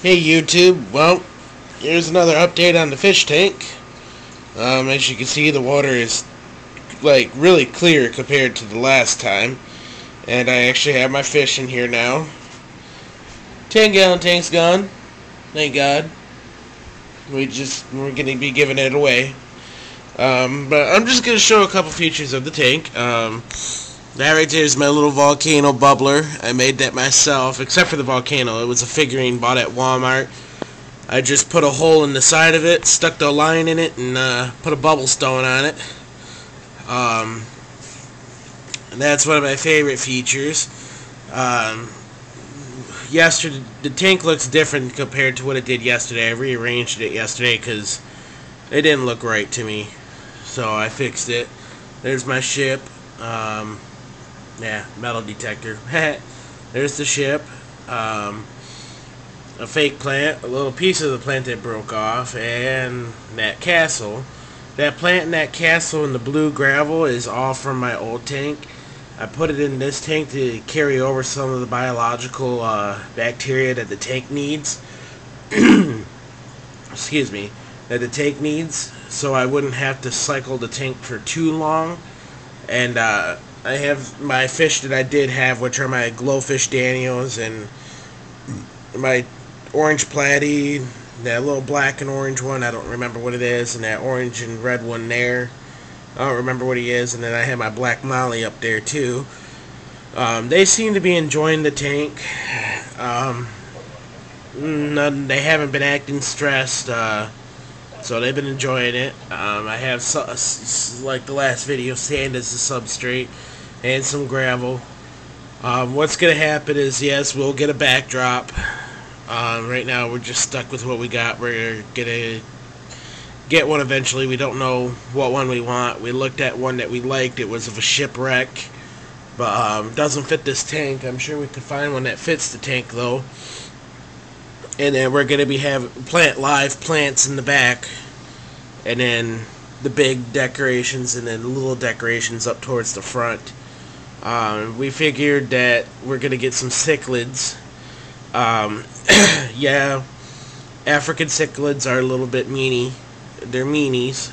Hey YouTube, well, here's another update on the fish tank. As you can see, the water is like really clear compared to the last time, and I actually have my fish in here now. 10-gallon tank's gone, thank God. We're gonna be giving it away. But I'm just gonna show a couple features of the tank. That right there is my little volcano bubbler. I made that myself, except for the volcano. It was a figurine bought at Walmart. I just put a hole in the side of it, stuck the line in it, and put a bubble stone on it. And that's one of my favorite features. Yesterday, the tank looks different compared to what it did yesterday. I rearranged it yesterday because it didn't look right to me. So I fixed it. There's my ship. Yeah, metal detector. There's the ship. A fake plant, a little piece of the plant that broke off, and that castle. That plant and that castle and the blue gravel is all from my old tank. I put it in this tank to carry over some of the biological bacteria that the tank needs. Excuse me. That the tank needs, so I wouldn't have to cycle the tank for too long. And I have my fish that I did have, which are my glowfish Daniels and my orange platy, that little black and orange one, I don't remember what it is, and that orange and red one there, I don't remember what he is, and then I have my black molly up there too. They seem to be enjoying the tank. They haven't been acting stressed, so they've been enjoying it. I have, like the last video, sand as the substrate and some gravel. What's going to happen is, yes, we'll get a backdrop. Right now we're just stuck with what we got. We're going to get one eventually. We don't know what one we want. We looked at one that we liked. It was of a shipwreck, but doesn't fit this tank. I'm sure we could find one that fits the tank though. And then we're going to be live plants in the back, and then the big decorations, and then little decorations up towards the front. We figured that we're going to get some cichlids. Yeah, African cichlids are a little bit meanie. They're meanies.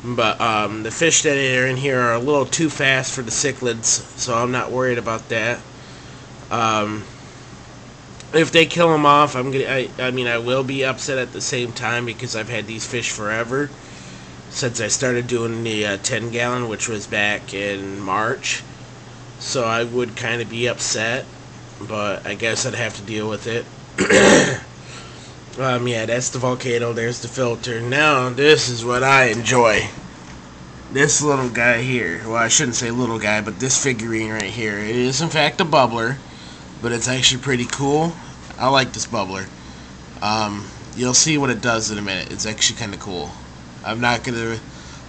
But the fish that are in here are a little too fast for the cichlids, so I'm not worried about that. If they kill them off, I will be upset at the same time, because I've had these fish forever since I started doing the 10-gallon, which was back in March. So I would kind of be upset, but I guess I'd have to deal with it. Yeah, that's the volcano. There's the filter. Now this is what I enjoy. This little guy here. Well, I shouldn't say little guy, but this figurine right here. It is in fact a bubbler, but it's actually pretty cool. I like this bubbler. You'll see what it does in a minute. It's actually kind of cool. I'm not going to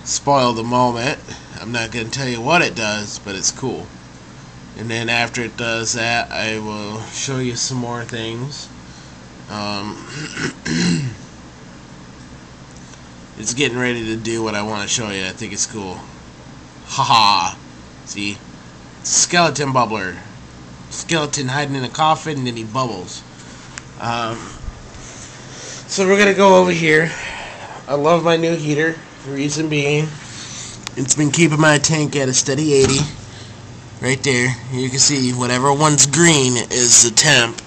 spoil the moment. I'm not going to tell you what it does, but it's cool. And then after it does that, I will show you some more things. It's getting ready to do what I want to show you. I think it's cool. Haha. See? It's a skeleton bubbler. Skeleton hiding in a coffin, and then he bubbles. So we're gonna go over here. I love my new heater. Reason being, it's been keeping my tank at a steady 80. Right there, you can see whatever one's green is the temp.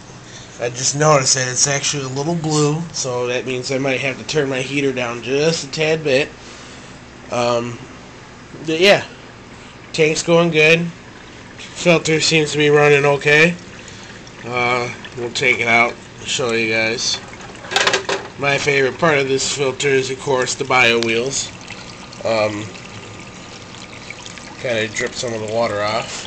I just noticed that it's actually a little blue, so that means I might have to turn my heater down just a tad bit. But yeah, tank's going good. Filter seems to be running okay. We'll take it out and show you guys. My favorite part of this filter is, of course, the bio wheels. Kind of drip some of the water off.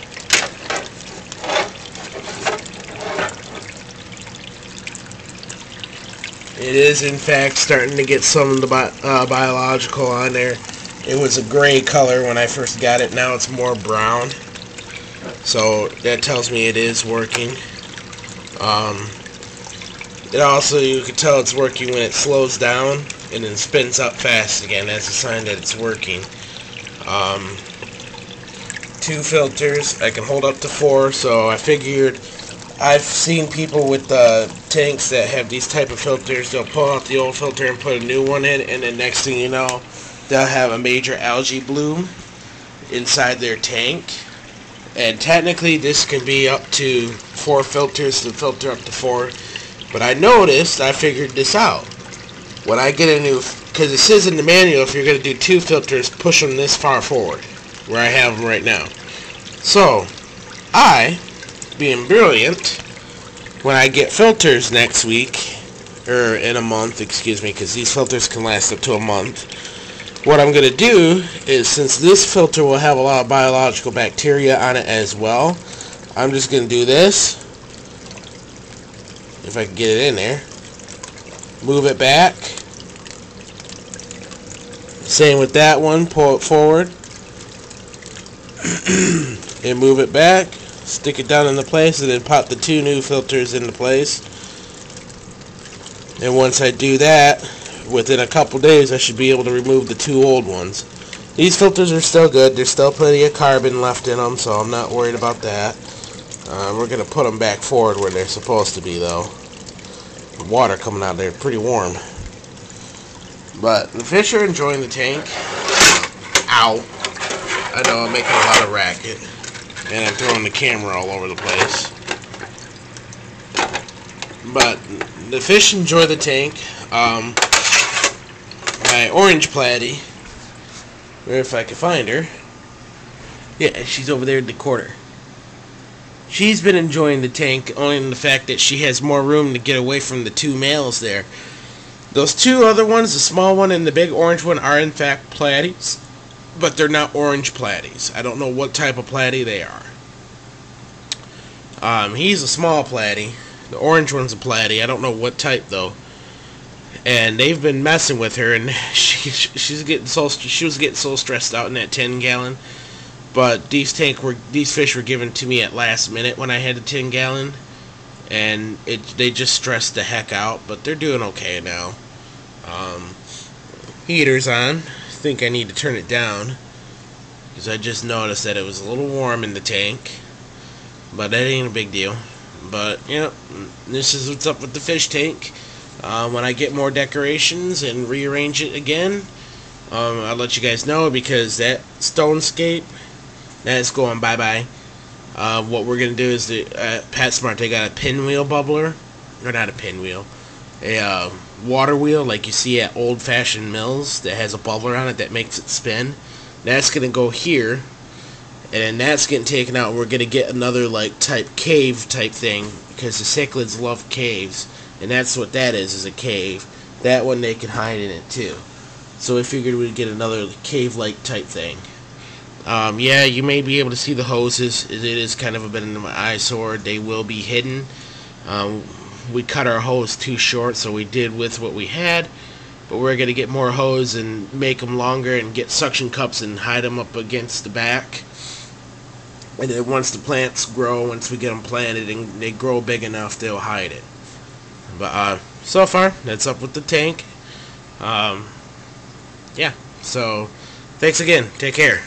It is, in fact, starting to get some of the biological on there. It was a gray color when I first got it. Now it's more brown. So that tells me it is working. It also, you can tell it's working when it slows down and then spins up fast again. That's a sign that it's working. 2 filters. I can hold up to 4, so I figured I've seen people with tanks that have these type of filters. They'll pull out the old filter and put a new one in, and then next thing you know, they'll have a major algae bloom inside their tank. And technically this can be up to 4 filters to filter up to 4. But I figured this out. When I get a new, because it says in the manual if you're going to do 2 filters, push them this far forward, where I have them right now. So, I, being brilliant, when I get filters next week, or in a month, excuse me, because these filters can last up to a month, what I'm going to do is, since this filter will have a lot of biological bacteria on it as well, I'm just going to do this, if I can get it in there, move it back, same with that one, pull it forward, and move it back, stick it down into place, and then pop the 2 new filters into place. And once I do that, within a couple days I should be able to remove the 2 old ones. These filters are still good, there's still plenty of carbon left in them, so I'm not worried about that. We're going to put them back forward where they're supposed to be though. The water coming out there pretty warm. But the fish are enjoying the tank. Ow. I know I'm making a lot of racket. And I'm throwing the camera all over the place. But the fish enjoy the tank. My orange platy, or if I can find her. Yeah, she's over there in the corner. She's been enjoying the tank only in the fact that she has more room to get away from the 2 males there. Those 2 other ones, the small one and the big orange one, are in fact platies, but they're not orange platies. I don't know what type of platy they are. He's a small platy. The orange one's a platy. I don't know what type though. And they've been messing with her, and she was getting so stressed out in that 10-gallon. But these fish were given to me at last minute when I had a 10-gallon, and they just stressed the heck out. But they're doing okay now. Heater's on. I think I need to turn it down because I just noticed that it was a little warm in the tank. But that ain't a big deal. But yeah, this is what's up with the fish tank. When I get more decorations and rearrange it again, I'll let you guys know, because that Stonescape, that's going bye-bye. What we're going to do is, PetSmart, they got a pinwheel bubbler, or not a pinwheel, a water wheel like you see at old-fashioned mills that has a bubbler on it that makes it spin. That's going to go here, and then that's getting taken out. We're going to get another like cave type thing, because the cichlids love caves. And that's what that is a cave. That one they can hide in it too. So I figured we'd get another cave-like type thing. Yeah, you may be able to see the hoses. It is kind of a bit of an eyesore. They will be hidden. We cut our hose too short, so we did with what we had. But we're going to get more hose and make them longer and get suction cups and hide them up against the back. And then once the plants grow, once we get them planted and they grow big enough, they'll hide it. But so far, that's up with the tank. Yeah, so thanks again. Take care.